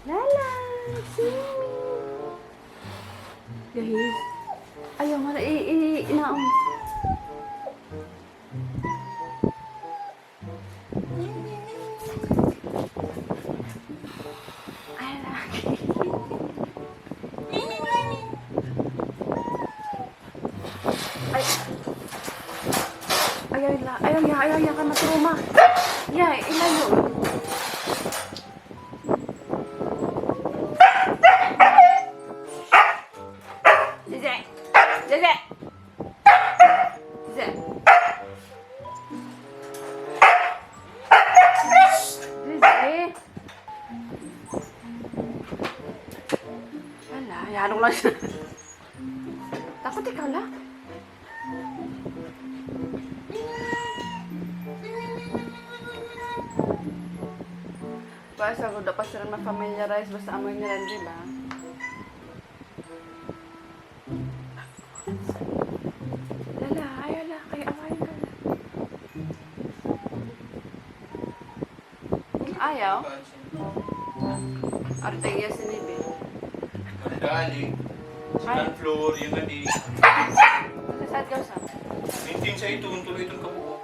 Layla, swimming. Guys, ayaw nga na, inaong. Ay, laki. Ayaw ka matruma. Ya, ilayo. Zeze. Zeze. Zeze. Zeze. Wala, hayaan ko lang siya. Takot ikaw lang. Basta ako dapat sila ma-familiarize basta amoy nila, di ba? Lala, ayaw la, kayo awayin ka na. Ayaw? Artegia sinibi. Dali. Second floor, yung gadi. Sasad ka sa? Minting sa ito, tuloy itong kabuo.